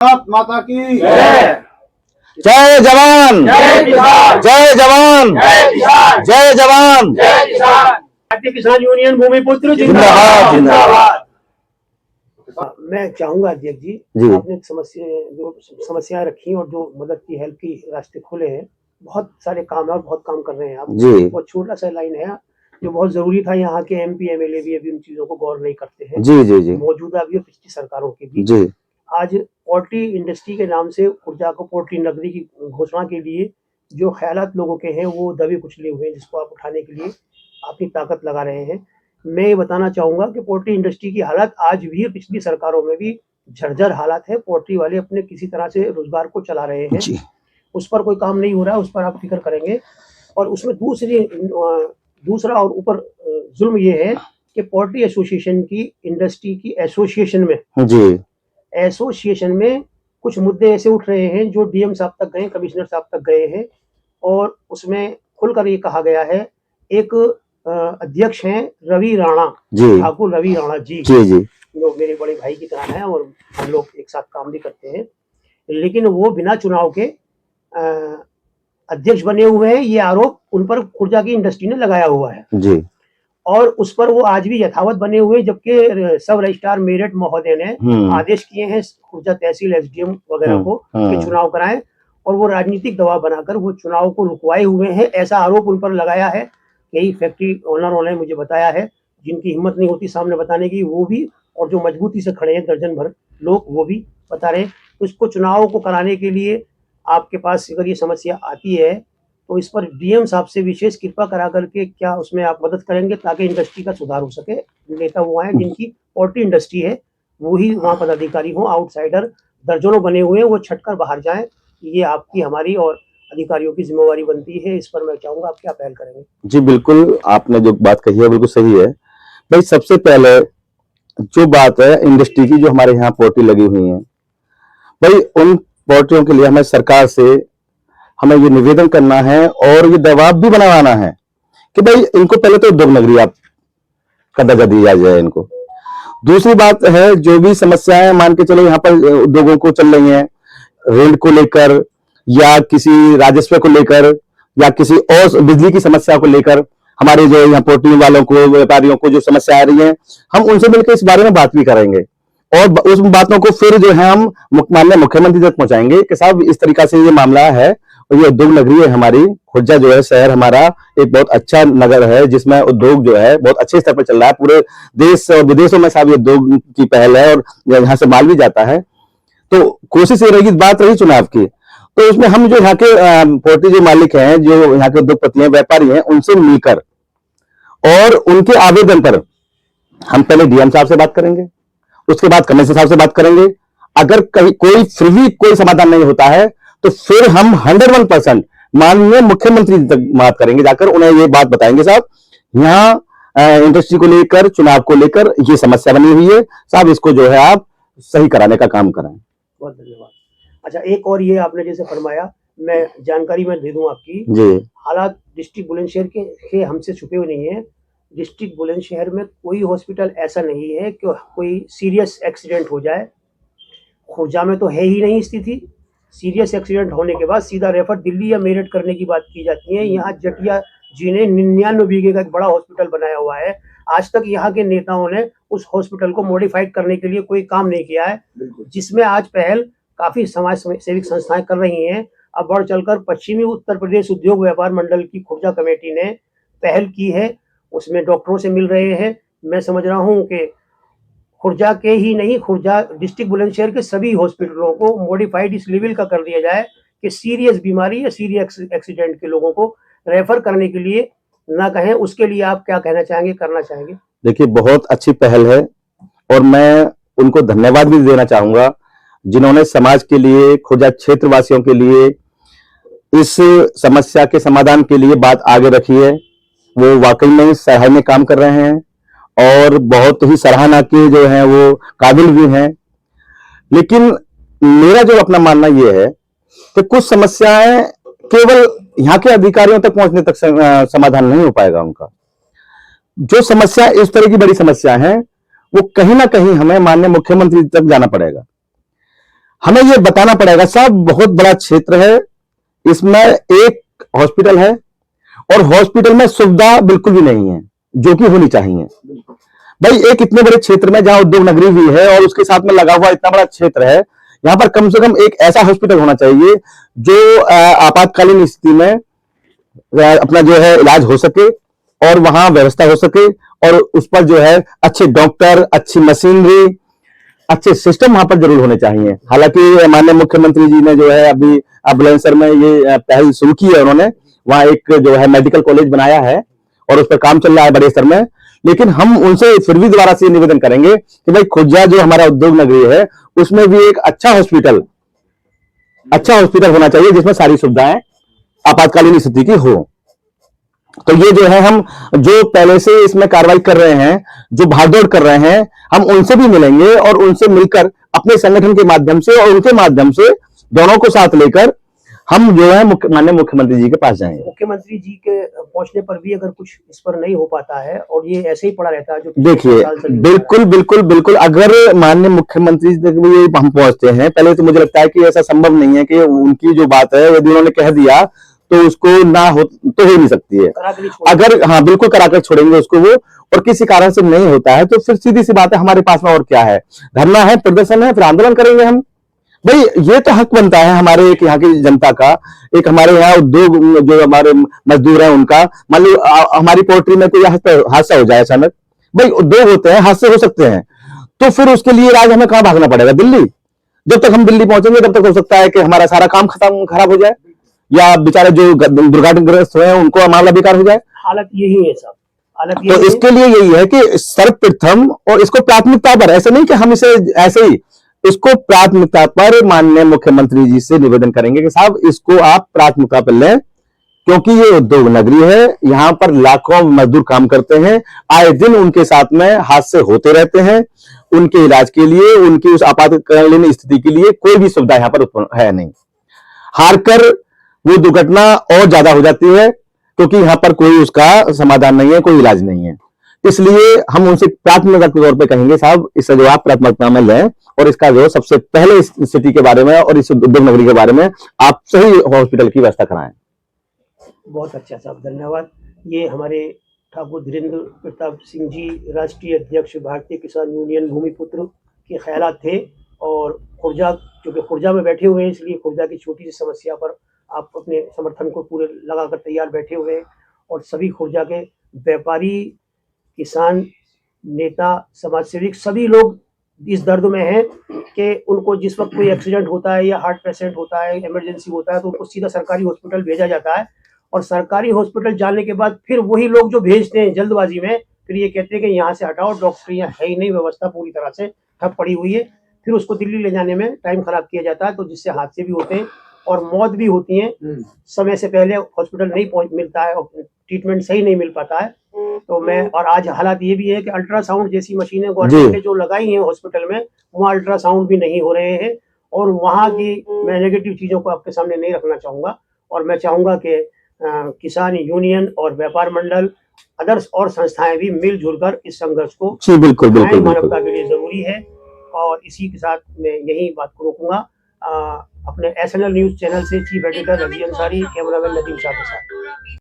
भारत माता की जय। जय जवान जय किसान। जय जवान जय किसान। जय जवान जय किसान। भारतीय किसान यूनियन भूमिपुत्र जिंदाबाद, जिंदाबाद। मैं चाहूंगा अध्यक्ष जी। जी, आपने जो समस्याएं रखी और जो मदद की, हेल्प की रास्ते खोले हैं, बहुत सारे काम है और बहुत काम कर रहे हैं आप जी। बहुत छोटा सा लाइन है जो बहुत जरूरी था। यहाँ के एमपी एमएलए भी अभी उन चीजों को गौर नहीं करते हैं, जी जी जी मौजूदा भी और पिछली सरकारों के भी। जी आज पोल्ट्री इंडस्ट्री के नाम से खुर्जा को पोल्ट्री नगरी की घोषणा के लिए जो ख्यालात लोगों के हैं वो दबे कुचले हुए हैं, जिसको आप उठाने के लिए अपनी ताकत लगा रहे हैं। मैं ये बताना चाहूंगा कि पोल्ट्री इंडस्ट्री की हालत आज भी पिछली सरकारों में भी झरझर हालात है। पोल्ट्री वाले अपने किसी तरह से रोजगार को चला रहे हैं, जी उस पर कोई काम नहीं हो रहा है, उस पर आप फिक्र करेंगे। और उसमें दूसरा और ऊपर जुल्म ये है कि पोल्ट्री एसोसिएशन की, इंडस्ट्री की एसोसिएशन में कुछ मुद्दे ऐसे उठ रहे हैं जो डीएम साहब तक गए, कमिश्नर साहब तक गए हैं, और उसमें खुलकर ये कहा गया है। एक अध्यक्ष हैं रवि राणा जी ठाकुर, रवि राणा जी जी जी जो मेरे बड़े भाई की तरह हैं और हम लोग एक साथ काम भी करते हैं, लेकिन वो बिना चुनाव के अध्यक्ष बने हुए हैं। ये आरोप उन पर खुर्जा की इंडस्ट्री ने लगाया हुआ है जी और उस पर वो आज भी यथावत बने हुए, जबकि सब रजिस्ट्रार मेरठ महोदय ने आदेश किए हैं खुर्जा तहसील एसडीएम वगैरह को कि चुनाव कराएं, और वो राजनीतिक दबाव बनाकर वो चुनाव को रुकवाए हुए हैं। ऐसा आरोप उन पर लगाया है। यही फैक्ट्री ओनरों ने मुझे बताया है, जिनकी हिम्मत नहीं होती सामने बताने की, वो भी, और जो मजबूती से खड़े हैं दर्जन भर लोग, वो भी बता रहे हैं। तो इसको चुनाव को कराने के लिए आपके पास अगर ये समस्या आती है तो इस पर डीएम साहब से विशेष कृपा करा करके क्या उसमें आप मदद करेंगे ताकि इंडस्ट्री का सुधार हो सके। नेता वो आए जिनकी पोल्ट्री इंडस्ट्री है, वो ही वहाँ पदाधिकारी हों। आउटसाइडर दर्जनों बने हुए हैं, वो छटकर बाहर जाएं। ये आपकी, हमारी और अधिकारियों की जिम्मेवारी बनती है। इस पर मैं चाहूंगा आप क्या पहल करेंगे। जी बिल्कुल, आपने जो बात कही है बिल्कुल सही है भाई। सबसे पहले जो बात है इंडस्ट्री की, जो हमारे यहाँ पोल्ट्री लगी हुई है भाई, उन पोल्ट्रियों के लिए हमें सरकार से हमें ये निवेदन करना है और ये दबाव भी बनवाना है कि भाई इनको पहले तो उद्योग नगरी आप का दर्जा दिया जाए इनको। दूसरी बात है, जो भी समस्याएं मान के चलो यहाँ पर उद्योगों को चल रही हैं, रेंट को लेकर या किसी राजस्व को लेकर या किसी और बिजली की समस्या को लेकर, हमारे जो यहाँ पोल्ट्री वालों को, व्यापारियों को जो समस्या आ रही है, हम उनसे मिलकर इस बारे में बात भी करेंगे और उस बातों को फिर जो है हम माननीय मुख्यमंत्री तक पहुंचाएंगे कि साहब इस तरीका से ये मामला है और ये उद्योग नगरी है हमारी। खुर्जा जो है शहर हमारा एक बहुत अच्छा नगर है जिसमें उद्योग जो है बहुत अच्छे स्तर पर चल रहा है। पूरे देश और विदेशों में साहब ये उद्योग की पहल है और यहाँ से माल भी जाता है। तो कोशिश ये रहेगी, बात रही चुनाव की, तो उसमें हम जो यहाँ के पोल्ट्री जो मालिक हैं, जो यहाँ के उद्योगपति हैं, व्यापारी हैं, उनसे मिलकर और उनके आवेदन पर हम पहले डीएम साहब से बात करेंगे, उसके बाद कमिश्नर साहब से बात करेंगे। अगर कहीं कोई फिर भी कोई समाधान नहीं होता है तो फिर हम 101% माननीय मुख्यमंत्री तक बात करेंगे, जाकर उन्हें ये बात बताएंगे साहब यहाँ इंडस्ट्री को लेकर, चुनाव को लेकर ये समस्या बनी हुई है साहब, इसको जो है आप सही कराने का काम करें। बहुत धन्यवाद। अच्छा, एक और ये आपने जैसे फरमाया, मैं जानकारी में दे दूं आपकी जी। हालात डिस्ट्रिक्ट बुलंदशहर के हमसे छुपे हुए नहीं है। डिस्ट्रिक्ट बुलंदशहर में कोई हॉस्पिटल ऐसा नहीं है कि कोई सीरियस एक्सीडेंट हो जाए। खुर्जा में तो है ही नहीं स्थिति। सीरियस एक्सीडेंट होने के बाद सीधा रेफर दिल्ली या मेरठ करने की बात की जाती है। यहाँ जटिया जी ने 99 बीघे का एक बड़ा हॉस्पिटल बनाया हुआ है। आज तक यहाँ के नेताओं ने उस हॉस्पिटल को मॉडिफाइड करने के लिए कोई काम नहीं किया है, जिसमें आज पहल काफी समाज सेविक संस्थाएं कर रही हैं। अब बढ़ चलकर पश्चिमी उत्तर प्रदेश उद्योग व्यापार मंडल की खुर्जा कमेटी ने पहल की है, उसमें डॉक्टरों से मिल रहे हैं। मैं समझ रहा हूँ कि खुर्जा के ही नहीं, खुर्जा डिस्ट्रिक्ट बुलंदशहर के सभी हॉस्पिटलों को मॉडिफाइड इस लेवल का कर दिया जाए कि सीरियस बीमारी या सीरियस एक्सीडेंट के लोगों को रेफर करने के लिए ना कहें। उसके लिए आप क्या कहना चाहेंगे, करना चाहेंगे? देखिए, बहुत अच्छी पहल है और मैं उनको धन्यवाद भी देना चाहूंगा जिन्होंने समाज के लिए, खुर्जा क्षेत्रवासियों के लिए इस समस्या के समाधान के लिए बात आगे रखी है। वो वाकई में सराहनीय काम कर रहे हैं और बहुत ही सराहना के जो हैं वो काबिल भी हैं। लेकिन मेरा जो अपना मानना ये है कि कुछ समस्याएं केवल यहाँ के अधिकारियों तक पहुंचने तक समाधान नहीं हो पाएगा उनका। जो समस्या इस तरह की बड़ी समस्या है वो कहीं ना कहीं हमें माननीय मुख्यमंत्री तक जाना पड़ेगा। हमें ये बताना पड़ेगा साहब, बहुत बड़ा क्षेत्र है, इसमें एक हॉस्पिटल है और हॉस्पिटल में सुविधा बिल्कुल भी नहीं है जो कि होनी चाहिए। भाई एक इतने बड़े क्षेत्र में जहां उद्योग नगरी भी है और उसके साथ में लगा हुआ इतना बड़ा क्षेत्र है, यहाँ पर कम से कम एक ऐसा हॉस्पिटल होना चाहिए जो आपातकालीन स्थिति में अपना जो है इलाज हो सके और वहां व्यवस्था हो सके और उस पर जो है अच्छे डॉक्टर, अच्छी मशीनरी, अच्छे सिस्टम वहां पर जरूर होने चाहिए। हालांकि माननीय मुख्यमंत्री जी ने जो है अभी बुलंदशहर में ये पहल शुरू की है, उन्होंने वहां एक जो है मेडिकल कॉलेज बनाया है और उस पर काम चल रहा है बड़े स्तर में। लेकिन हम उनसे फिर भी दोबारा से निवेदन करेंगे कि भाई खुर्जा जो हमारा उद्योग नगरी है उसमें भी एक अच्छा हॉस्पिटल होना चाहिए जिसमें सारी सुविधाएं आपातकालीन स्थिति की हो। तो ये जो है हम जो पहले से इसमें कार्रवाई कर रहे हैं, जो भागदौड़ कर रहे हैं, हम उनसे भी मिलेंगे और उनसे मिलकर अपने संगठन के माध्यम से और उनके माध्यम से दोनों को साथ लेकर हम जो है माननीय मुख्यमंत्री जी के पास जाएंगे। मुख्यमंत्री जी के पहुंचने पर भी अगर कुछ इस पर नहीं हो पाता है और ये ऐसे ही पड़ा रहता है जो देखिए, बिल्कुल अगर माननीय मुख्यमंत्री जी तक भी हम पहुंचते हैं, पहले तो मुझे लगता है कि ऐसा संभव नहीं है कि उनकी जो बात है यदि उन्होंने कह दिया तो उसको ना हो तो ही नहीं सकती है। अगर हाँ बिल्कुल कराकर छोड़ेंगे उसको वो, और किसी कारण से नहीं होता है तो फिर सीधी सी बात है हमारे पास में और क्या है, धरना है, प्रदर्शन है, फिर आंदोलन करेंगे हम। भाई ये तो हक बनता है हमारे एक यहाँ की जनता का, एक हमारे यहाँ उद्योग जो हमारे मजदूर हैं उनका। मान लो हमारी पोल्ट्री में कोई हादसा हो जाए अचानक, भाई उद्योग होते हैं, हादसे हो सकते हैं, तो फिर उसके लिए आज हमें कहाँ भागना पड़ेगा? दिल्ली। जब तक हम दिल्ली पहुंचेंगे तब तक हो सकता है कि हमारा सारा काम खराब हो जाए या बेचारे जो दुर्घटनाग्रस्त हुए हैं उनको मामला बेकार हो जाए। हालत यही है साहब, हालत तो यही इसके लिए यही है कि सर्वप्रथम और इसको प्राथमिकता पर, ऐसे नहीं कि हम इसे ऐसे ही, इसको प्राथमिकता पर माननीय मुख्यमंत्री जी से निवेदन करेंगे कि साहब इसको आप प्राथमिकता पर लें, क्योंकि ये उद्योग नगरी है, यहाँ पर लाखों मजदूर काम करते हैं, आए दिन उनके साथ में हादसे होते रहते हैं, उनके इलाज के लिए, उनकी उस आपातकालीन स्थिति के लिए कोई भी सुविधा यहाँ पर उत्पन्न है नहीं। हारकर वो दुर्घटना और ज्यादा हो जाती है क्योंकि यहाँ पर कोई उसका समाधान नहीं है, कोई इलाज नहीं है। इसलिए हम उनसे प्राथमिकता के तौर पे कहेंगे साहब इसे जो आप प्राथमिकता में लें और इसका जो सबसे पहले इस सिटी के बारे में और इस उद्योग नगरी के बारे में आप सही हॉस्पिटल की व्यवस्था कराएं। बहुत अच्छा साहब, धन्यवाद। ये हमारे ठाकुर धीरेन्द्र प्रताप सिंह जी, राष्ट्रीय अध्यक्ष भारतीय किसान यूनियन भूमिपुत्र के ख्यालात थे। और खुर्जा, चूँकि खुर्जा में बैठे हुए हैं इसलिए खुर्जा की छोटी सी समस्या पर आप अपने समर्थन को पूरे लगाकर तैयार बैठे हुए हैं। और सभी खुर्जा के व्यापारी, किसान, नेता, समाजसेवी सभी लोग इस दर्द में हैं कि उनको जिस वक्त कोई एक्सीडेंट होता है या हार्ट पेशेंट होता है, इमरजेंसी होता है, तो उनको सीधा सरकारी हॉस्पिटल भेजा जाता है। और सरकारी हॉस्पिटल जाने के बाद फिर वही लोग जो भेजते हैं जल्दबाजी में, फिर ये कहते हैं कि यहाँ से हटाओ, डॉक्टर यहाँ है ही नहीं, व्यवस्था पूरी तरह से ठप पड़ी हुई है। फिर उसको दिल्ली ले जाने में टाइम खराब किया जाता है, तो जिससे हादसे भी होते हैं और मौत भी होती है। समय से पहले हॉस्पिटल नहीं मिलता है और ट्रीटमेंट सही नहीं मिल पाता है। तो मैं, और आज हालात ये भी है कि अल्ट्रासाउंड जैसी मशीनें गवर्नमेंट ने जो लगाई हैं हॉस्पिटल में, वहाँ अल्ट्रासाउंड भी नहीं हो रहे हैं। और वहाँ की मैं नेगेटिव चीज़ों को आपके सामने नहीं रखना चाहूँगा। और मैं चाहूँगा कि किसान यूनियन और व्यापार मंडल, अदर्स और संस्थाएं भी मिलजुल कर इस संघर्ष को बिल्कुल मानवता के लिए जरूरी है। और इसी के साथ मैं यही बात को रोकूंगा। अपने SNL न्यूज चैनल से chief editor Ravi Ansari, cameraman Nadeem Shah के साथ।